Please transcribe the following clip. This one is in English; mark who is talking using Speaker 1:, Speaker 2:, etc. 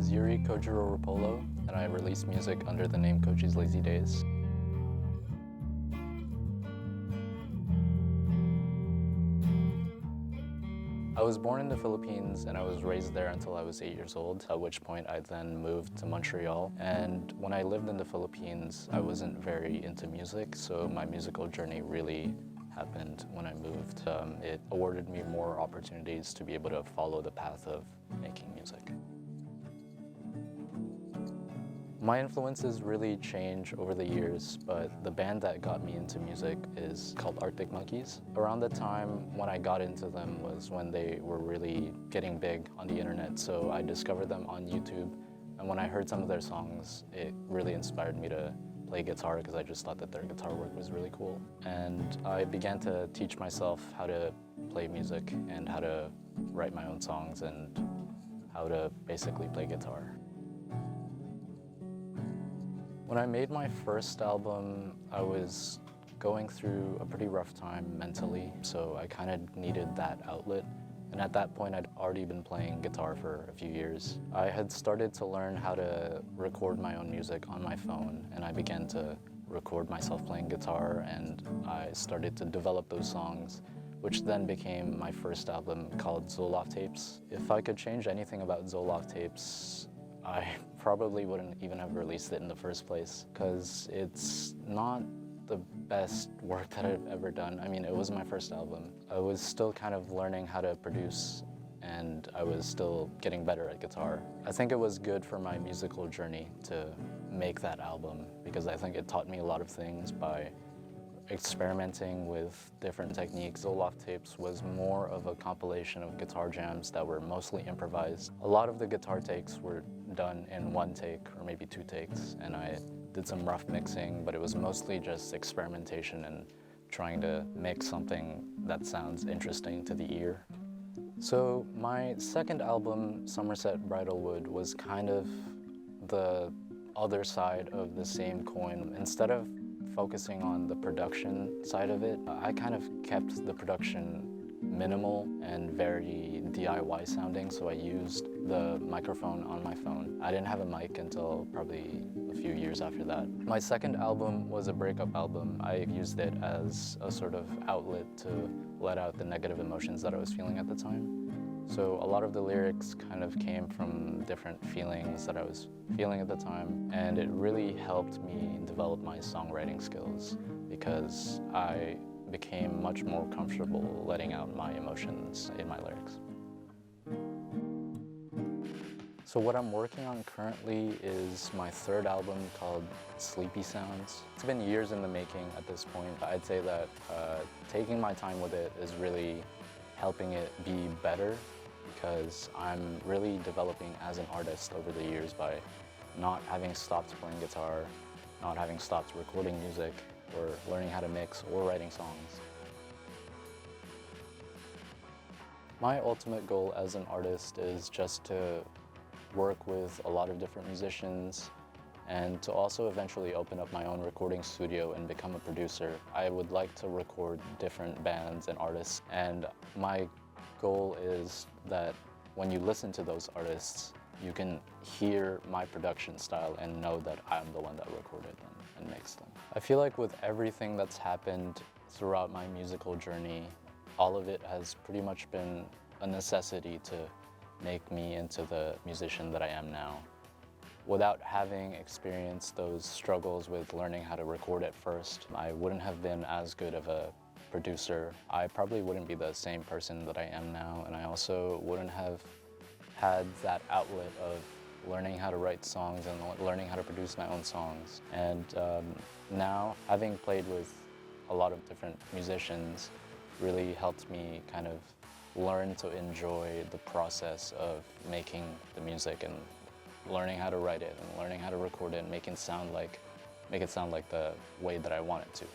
Speaker 1: is Yuri Kojiro Rapolo, and I release music under the name Koji's Lazy Days. I was born in the Philippines and I was raised there until I was 8 years old, at which point I then moved to Montreal. And when I lived in the Philippines, I wasn't very into music, so my musical journey really happened when I moved. It awarded me more opportunities to be able to follow the path of making music. My influences really change over the years, but the band that got me into music is called Arctic Monkeys. Around the time when I got into them was when they were really getting big on the internet, so I discovered them on YouTube. And when I heard some of their songs, it really inspired me to play guitar because I just thought that their guitar work was really cool. And I began to teach myself how to play music and how to write my own songs and how to basically play guitar. When I made my first album, I was going through a pretty rough time mentally, so I kind of needed that outlet. And at that point, I'd already been playing guitar for a few years. I had started to learn how to record my own music on my phone, and I began to record myself playing guitar, and I started to develop those songs, which then became my first album called Zoloft Tapes. If I could change anything about Zoloft Tapes, I probably wouldn't even have released it in the first place, because it's not the best work that I've ever done. I mean, it was my first album. I was still kind of learning how to produce, and I was still getting better at guitar. I think it was good for my musical journey to make that album, because I think it taught me a lot of things by experimenting with different techniques. Zoloft Tapes was more of a compilation of guitar jams that were mostly improvised. A lot of the guitar takes were done in one take or maybe two takes, and I did some rough mixing, but it was mostly just experimentation and trying to make something that sounds interesting to the ear. So my second album, Somerset Bridalwood, was kind of the other side of the same coin. Instead of focusing on the production side of it, I kind of kept the production minimal and very DIY sounding, so I used the microphone on my phone. I didn't have a mic until probably a few years after that. My second album was a breakup album. I used it as a sort of outlet to let out the negative emotions that I was feeling at the time. So a lot of the lyrics kind of came from different feelings that I was feeling at the time, and it really helped me develop my songwriting skills because I became much more comfortable letting out my emotions in my lyrics. So what I'm working on currently is my third album called Sleepy Sounds. It's been years in the making at this point. I'd say that taking my time with it is really helping it be better, because I'm really developing as an artist over the years by not having stopped playing guitar, not having stopped recording music, or learning how to mix or writing songs. My ultimate goal as an artist is just to work with a lot of different musicians and to also eventually open up my own recording studio and become a producer. I would like to record different bands and artists, and my goal is that when you listen to those artists, you can hear my production style and know that I'm the one that recorded them and mixed them. I feel like with everything that's happened throughout my musical journey, all of it has pretty much been a necessity to make me into the musician that I am now. Without having experienced those struggles with learning how to record at first, I wouldn't have been as good of a producer. I probably wouldn't be the same person that I am now, and I also wouldn't have had that outlet of learning how to write songs and learning how to produce my own songs. And now, having played with a lot of different musicians really helped me kind of learn to enjoy the process of making the music and learning how to write it and learning how to record it and make it sound like the way that I want it to.